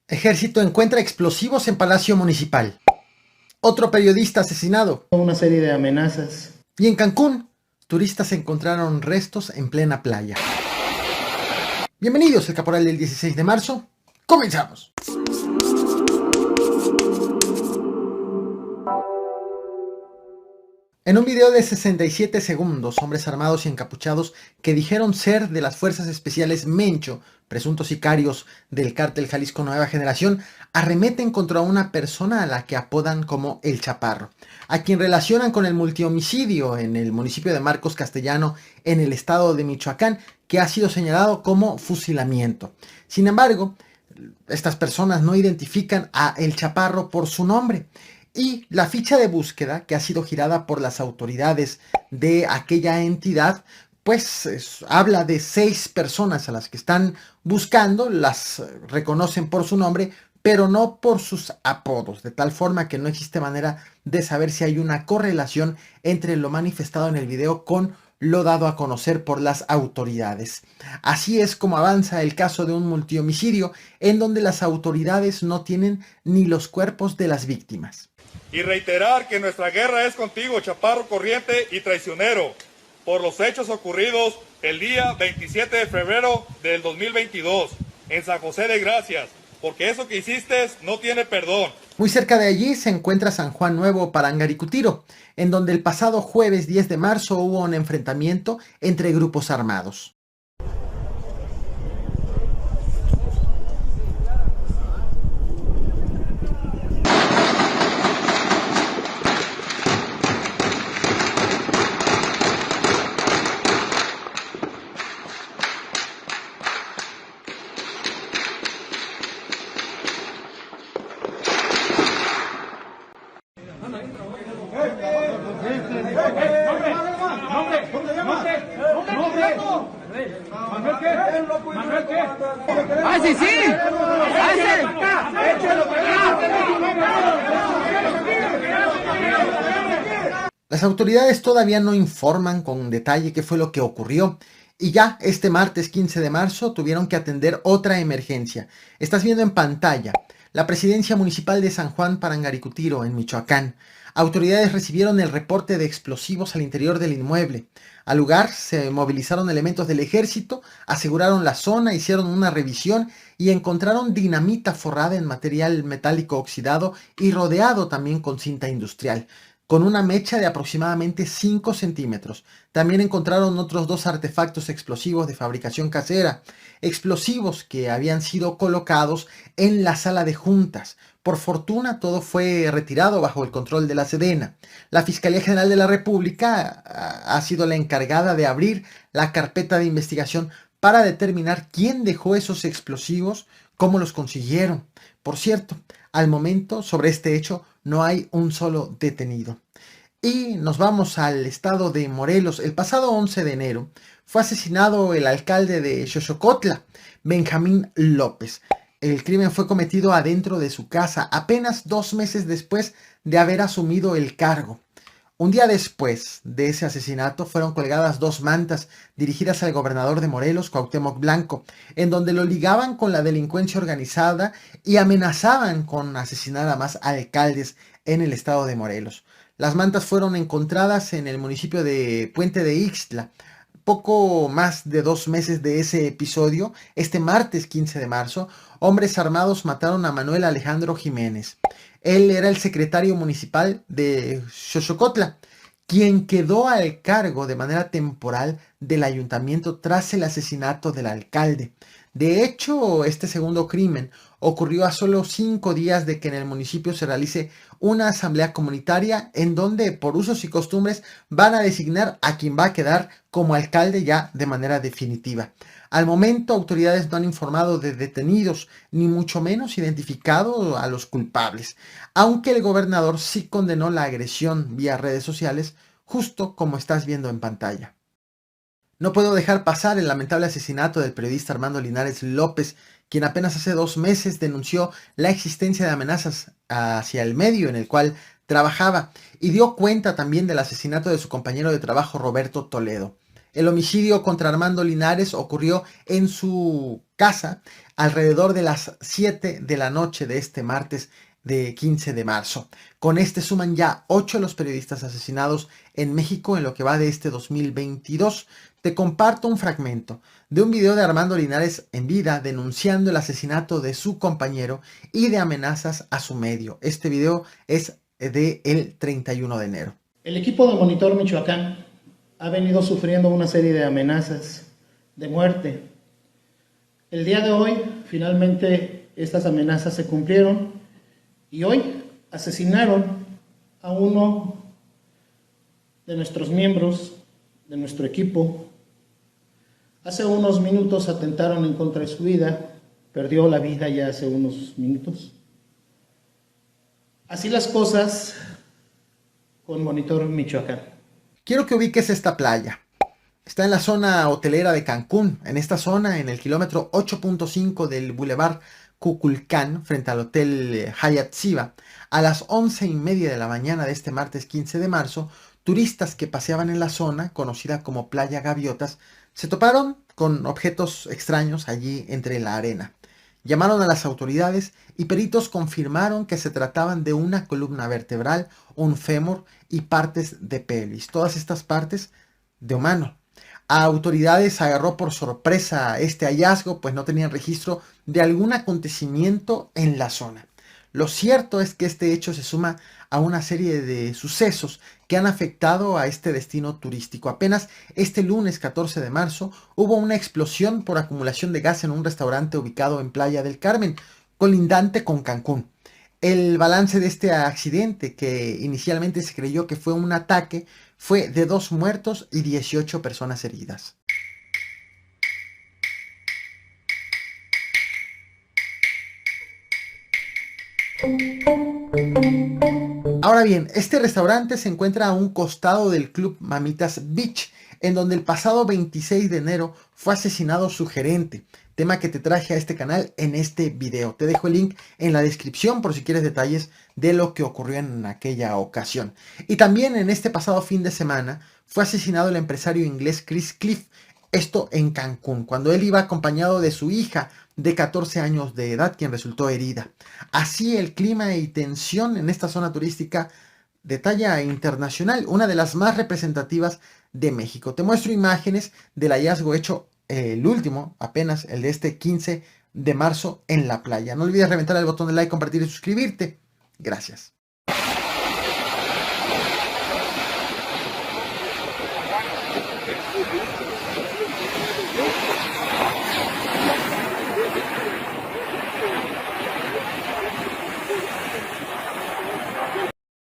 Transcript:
Ejército encuentra explosivos en Palacio Municipal. Otro periodista asesinado. Una serie de amenazas. Y en Cancún, turistas encontraron restos en plena playa. Bienvenidos al Caporal del 16 de marzo. ¡Comenzamos! En un video de 67 segundos, hombres armados y encapuchados que dijeron ser de las fuerzas especiales Mencho, presuntos sicarios del cártel Jalisco Nueva Generación, arremeten contra una persona a la que apodan como El Chaparro, a quien relacionan con el multihomicidio en el municipio de Marcos Castellano, en el estado de Michoacán, que ha sido señalado como fusilamiento. Sin embargo, estas personas no identifican a El Chaparro por su nombre. Y la ficha de búsqueda que ha sido girada por las autoridades de aquella entidad, pues habla de 6 personas a las que están buscando, las reconocen por su nombre, pero no por sus apodos, de tal forma que no existe manera de saber si hay una correlación entre lo manifestado en el video con lo dado a conocer por las autoridades. Así es como avanza el caso de un multihomicidio en donde las autoridades no tienen ni los cuerpos de las víctimas. Y reiterar que nuestra guerra es contigo, Chaparro corriente y traicionero, por los hechos ocurridos el día 27 de febrero del 2022 en San José de Gracias, porque eso que hiciste no tiene perdón. Muy cerca de allí se encuentra San Juan Nuevo Parangaricutiro, en donde el pasado jueves 10 de marzo hubo un enfrentamiento entre grupos armados. ¡Ah, sí, sí! Las autoridades todavía no informan con detalle qué fue lo que ocurrió y ya este martes 15 de marzo tuvieron que atender otra emergencia. Estás viendo en pantalla la presidencia municipal de San Juan Parangaricutiro en Michoacán. Autoridades recibieron el reporte de explosivos al interior del inmueble. Al lugar se movilizaron elementos del ejército, aseguraron la zona, hicieron una revisión y encontraron dinamita forrada en material metálico oxidado y rodeado también con cinta industrial, con una mecha de aproximadamente 5 centímetros. También encontraron otros 2 artefactos explosivos de fabricación casera, explosivos que habían sido colocados en la sala de juntas. Por fortuna todo fue retirado bajo el control de la Sedena. La Fiscalía General de la República ha sido la encargada de abrir la carpeta de investigación para determinar quién dejó esos explosivos, cómo los consiguieron. Por cierto, al momento sobre este hecho no hay un solo detenido. Y nos vamos al estado de Morelos. El pasado 11 de enero fue asesinado el alcalde de Xochocotla, Benjamín López. El crimen fue cometido adentro de su casa, apenas 2 meses después de haber asumido el cargo. Un día después de ese asesinato fueron colgadas 2 mantas dirigidas al gobernador de Morelos, Cuauhtémoc Blanco, en donde lo ligaban con la delincuencia organizada y amenazaban con asesinar a más alcaldes en el estado de Morelos. Las mantas fueron encontradas en el municipio de Puente de Ixtla. Poco más de 2 meses de ese episodio, este martes 15 de marzo, hombres armados mataron a Manuel Alejandro Jiménez. Él era el secretario municipal de Xochocotla, quien quedó al cargo de manera temporal del ayuntamiento tras el asesinato del alcalde. De hecho, este segundo crimen ocurrió a solo 5 días de que en el municipio se realice una asamblea comunitaria en donde por usos y costumbres van a designar a quien va a quedar como alcalde ya de manera definitiva. Al momento, autoridades no han informado de detenidos, ni mucho menos identificado a los culpables, aunque el gobernador sí condenó la agresión vía redes sociales, justo como estás viendo en pantalla. No puedo dejar pasar el lamentable asesinato del periodista Armando Linares López, quien apenas hace 2 meses denunció la existencia de amenazas hacia el medio en el cual trabajaba y dio cuenta también del asesinato de su compañero de trabajo Roberto Toledo. El homicidio contra Armando Linares ocurrió en su casa alrededor de las 7 de la noche de este martes de 15 de marzo. Con este suman ya 8 los periodistas asesinados en México en lo que va de este 2022. Te comparto un fragmento de un video de Armando Linares en vida denunciando el asesinato de su compañero y de amenazas a su medio. Este video es del 31 de enero. El equipo de Monitor Michoacán ha venido sufriendo una serie de amenazas de muerte. El día de hoy, finalmente, estas amenazas se cumplieron y hoy asesinaron a uno de nuestros miembros, de nuestro equipo. Hace unos minutos atentaron en contra de su vida, perdió la vida ya hace unos minutos. Así las cosas con Monitor Michoacán. Quiero que ubiques esta playa. Está en la zona hotelera de Cancún. En esta zona, en el kilómetro 8.5 del Boulevard Kukulcán, frente al Hotel Hyatt Ziva, a las 11:30 de la mañana de este martes 15 de marzo, turistas que paseaban en la zona, conocida como Playa Gaviotas, se toparon con objetos extraños allí entre la arena. Llamaron a las autoridades y peritos confirmaron que se trataban de una columna vertebral, un fémur y partes de pelvis. Todas estas partes de humano. A autoridades agarró por sorpresa este hallazgo, pues no tenían registro de algún acontecimiento en la zona. Lo cierto es que este hecho se suma a una serie de sucesos que han afectado a este destino turístico. Apenas este lunes 14 de marzo hubo una explosión por acumulación de gas en un restaurante ubicado en Playa del Carmen, colindante con Cancún. El balance de este accidente, que inicialmente se creyó que fue un ataque, fue de 2 muertos y 18 personas heridas. Ahora bien, este restaurante se encuentra a un costado del Club Mamitas Beach, en donde el pasado 26 de enero fue asesinado su gerente, tema que te traje a este canal en este video. Te dejo el link en la descripción por si quieres detalles de lo que ocurrió en aquella ocasión. Y también en este pasado fin de semana fue asesinado el empresario inglés Chris Cliff, esto en Cancún, cuando él iba acompañado de su hija de 14 años de edad, quien resultó herida. Así el clima y tensión en esta zona turística de talla internacional, una de las más representativas de México. Te muestro imágenes del hallazgo hecho, el último, apenas el de este 15 de marzo en la playa. No olvides reventar el botón de like, compartir y suscribirte. Gracias.